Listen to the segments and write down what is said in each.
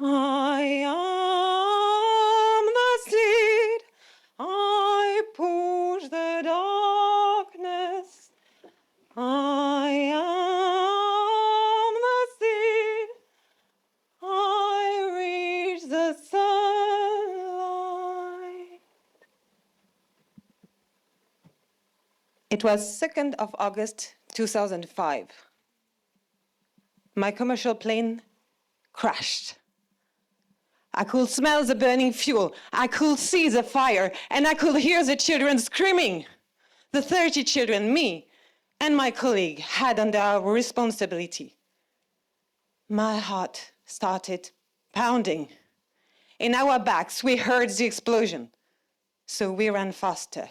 I am the seed, I push the darkness. I am the seed, I reach the sunlight. It was 2nd of August 2005. My commercial plane crashed. I could smell the burning fuel, I could see the fire, and I could hear the children screaming. The 30 children, me, and my colleague had under our responsibility. My heart started pounding. In our backs, we heard the explosion, so we ran faster.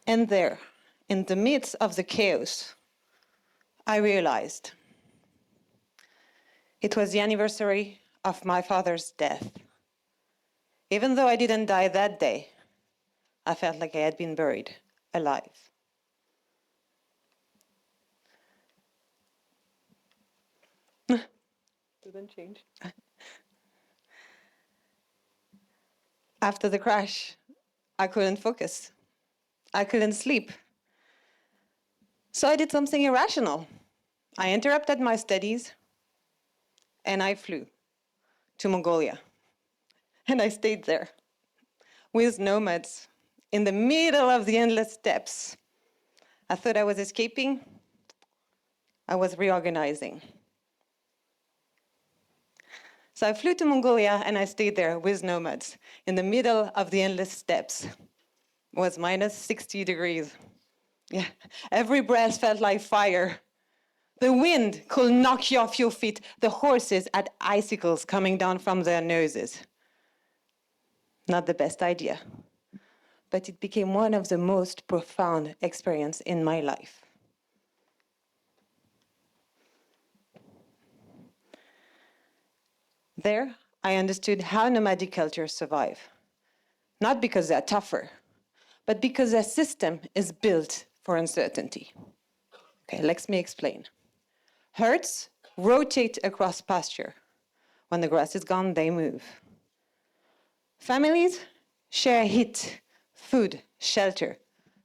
And there, in the midst of the chaos, I realized it was the anniversary of my father's death. Even though I didn't die that day, I felt like I had been buried alive. Didn't change. After the crash, I couldn't focus. I couldn't sleep. So I did something irrational. I interrupted my studies and I flew to Mongolia. And I stayed there with nomads in the middle of the endless steppes. I thought I was escaping. I was reorganizing. So I flew to Mongolia and I stayed there with nomads in the middle of the endless steppes. It was minus 60 degrees. Yeah, every breath felt like fire. The wind could knock you off your feet. The horses had icicles coming down from their noses. Not the best idea, but it became one of the most profound experiences in my life. There, I understood how nomadic cultures survive. Not because they're tougher, but because their system is built for uncertainty. Okay, let me explain. Herds rotate across pasture. When the grass is gone, they move. Families share heat, food, shelter.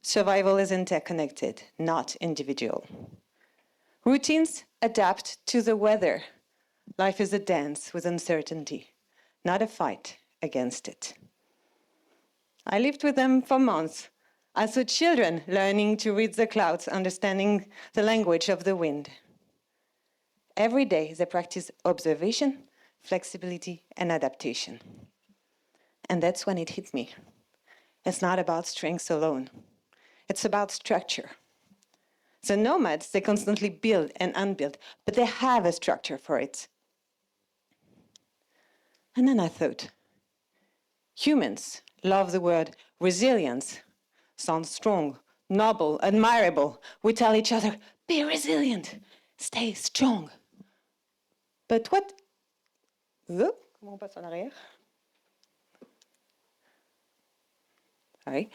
Survival is interconnected, not individual. Routines adapt to the weather. Life is a dance with uncertainty, not a fight against it. I lived with them for months. I saw children learning to read the clouds, understanding the language of the wind. Every day they practice observation, flexibility, and adaptation. And that's when it hit me. It's not about strength alone. It's about structure. The nomads, they constantly build and unbuild, but they have a structure for it. And then I thought, humans love the word resilience. Sounds strong, noble, admirable. We tell each other, be resilient, stay strong. But what... Comment on passe en arrière? Sorry.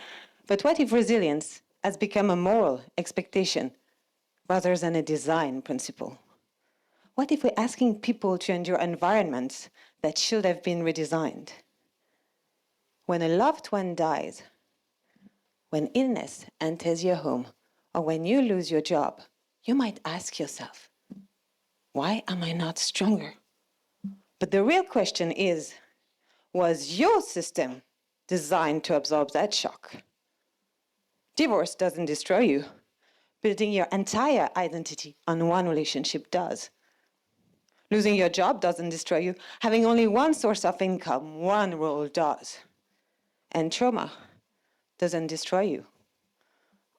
But what if resilience has become a moral expectation rather than a design principle? What if we're asking people to endure environments that should have been redesigned? When a loved one dies, when illness enters your home, or when you lose your job, you might ask yourself, why am I not stronger? But the real question is, was your system designed to absorb that shock? Divorce doesn't destroy you. Building your entire identity on one relationship does. Losing your job doesn't destroy you. Having only one source of income, one role does. And trauma doesn't destroy you.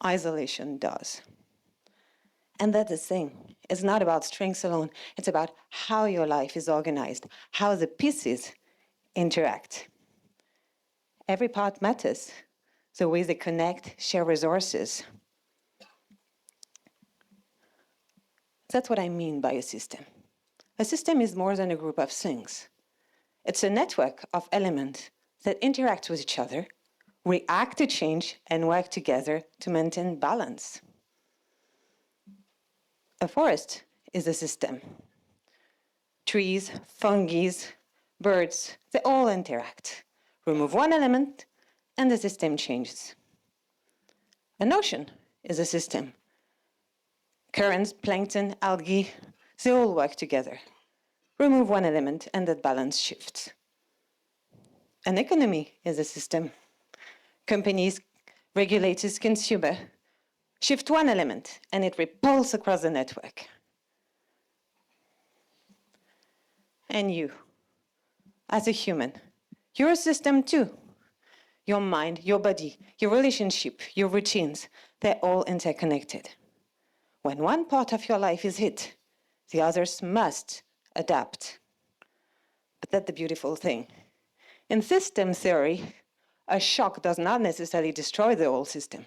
Isolation does. And that's the thing. It's not about strengths alone. It's about how your life is organized, how the pieces interact. Every part matters. The way they connect, share resources. That's what I mean by a system. A system is more than a group of things. It's a network of elements that interact with each other, react to change, and work together to maintain balance. A forest is a system. Trees, fungi, birds, they all interact. Remove one element, and the system changes. An ocean is a system. Currents, plankton, algae, they all work together. Remove one element, and that balance shifts. An economy is a system. Companies, regulators, consumers shift one element, and it ripples across the network. And you, as a human, you're a system too. Your mind, your body, your relationship, your routines, they're all interconnected. When one part of your life is hit, the others must adapt. But that's the beautiful thing. In system theory, a shock does not necessarily destroy the whole system.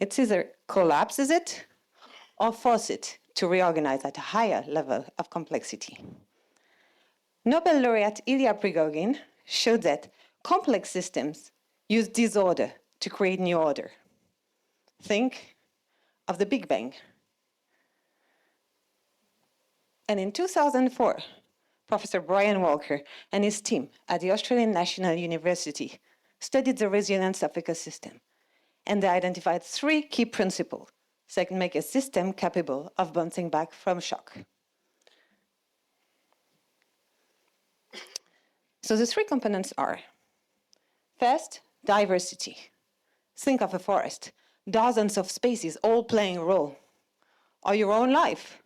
It either collapses it or forces it to reorganize at a higher level of complexity. Nobel laureate Ilya Prigogine showed that complex systems use disorder to create new order. Think of the Big Bang. And in 2004, Professor Brian Walker and his team at the Australian National University studied the resilience of ecosystem, and they identified 3 key principles that can make a system capable of bouncing back from shock. So the 3 components are, first, diversity. Think of a forest, dozens of species all playing a role, or your own life,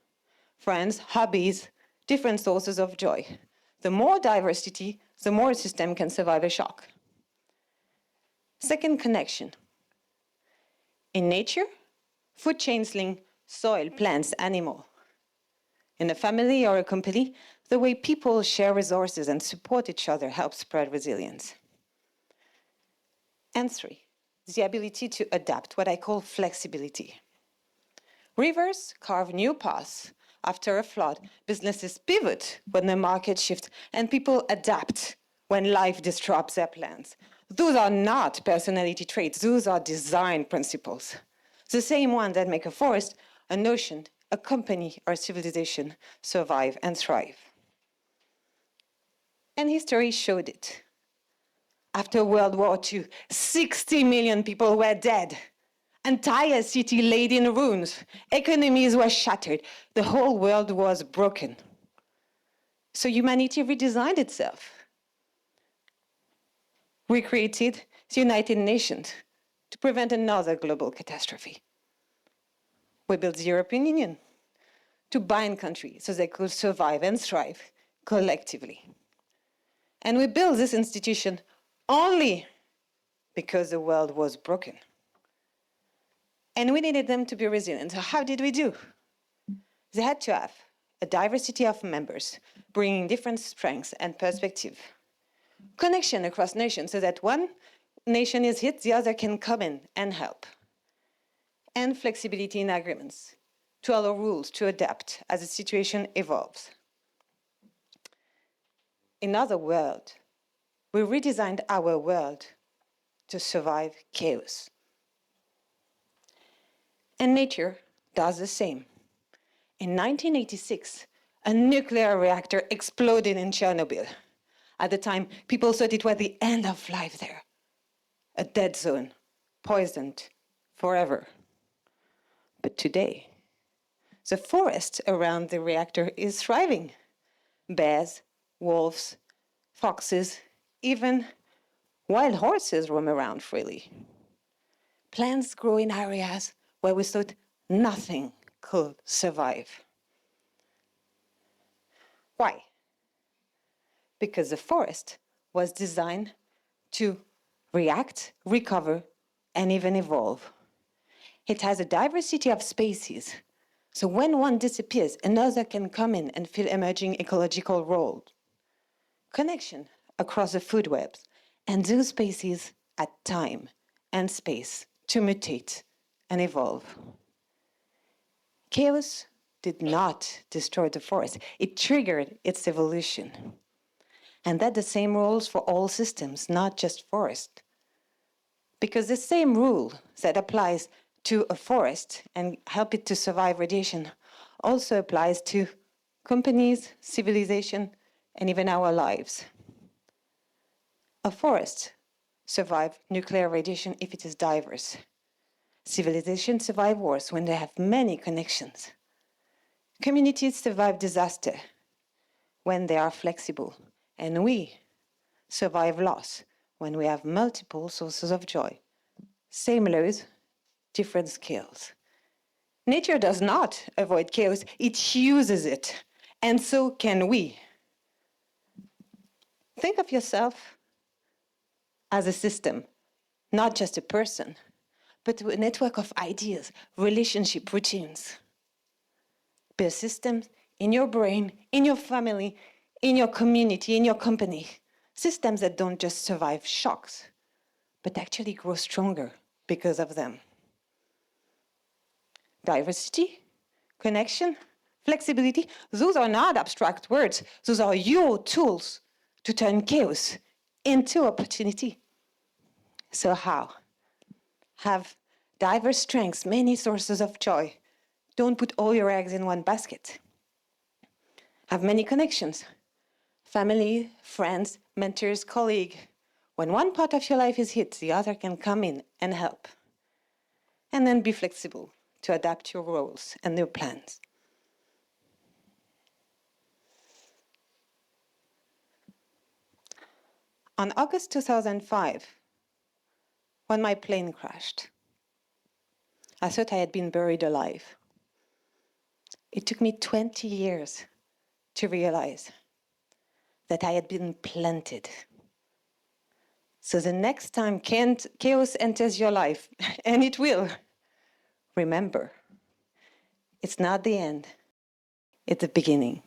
friends, hobbies, different sources of joy. The more diversity, the more a system can survive a shock. Second, connection. In nature, food chains link soil, plants, animal. In a family or a company, the way people share resources and support each other helps spread resilience. And 3, the ability to adapt, what I call flexibility. Rivers carve new paths. After a flood, businesses pivot when the market shifts, and people adapt when life disrupts their plans. Those are not personality traits, those are design principles. The same ones that make a forest, an ocean, a company, or a civilization survive and thrive. And history showed it. After World War II, 60 million people were dead. Entire city laid in ruins. Economies were shattered. The whole world was broken. So humanity redesigned itself. We created the United Nations to prevent another global catastrophe. We built the European Union to bind countries so they could survive and thrive collectively. And we built this institution only because the world was broken. And we needed them to be resilient. So how did we do? They had to have a diversity of members, bringing different strengths and perspective. Connection across nations so that one nation is hit, the other can come in and help. And flexibility in agreements to allow rules to adapt as the situation evolves. In other words, we redesigned our world to survive chaos. And nature does the same. In 1986, a nuclear reactor exploded in Chernobyl. At the time, people thought it was the end of life there. A dead zone, poisoned forever. But today, the forest around the reactor is thriving. Bears, wolves, foxes, even wild horses roam around freely. Plants grow in areas where we thought nothing could survive. Why? Because the forest was designed to react, recover, and even evolve. It has a diversity of species, So when one disappears, another can come in and fill emerging ecological roles. Connection across the food webs, and those spaces add time and space to mutate and evolve. Chaos did not destroy the forest. It triggered its evolution. And that the same rules for all systems, not just forest. Because the same rule that applies to a forest and help it to survive radiation also applies to companies, civilization, and even our lives. A forest survives nuclear radiation if it is diverse. Civilizations survive wars when they have many connections. Communities survive disaster when they are flexible. And we survive loss when we have multiple sources of joy. Same laws, different skills. Nature does not avoid chaos, it uses it. And so can we. Think of yourself as a system, not just a person, but a network of ideas, relationship routines. Build systems in your brain, in your family, in your community, in your company. Systems that don't just survive shocks, but actually grow stronger because of them. Diversity, connection, flexibility, those are not abstract words. Those are your tools to turn chaos into opportunity. So how? Have diverse strengths, many sources of joy. Don't put all your eggs in one basket. Have many connections. Family, friends, mentors, colleagues. When one part of your life is hit, the other can come in and help. And then be flexible to adapt your roles and your plans. On August 2005, when my plane crashed, I thought I had been buried alive. It took me 20 years to realize that I had been planted. So the next time chaos enters your life, and it will, remember, it's not the end, it's the beginning.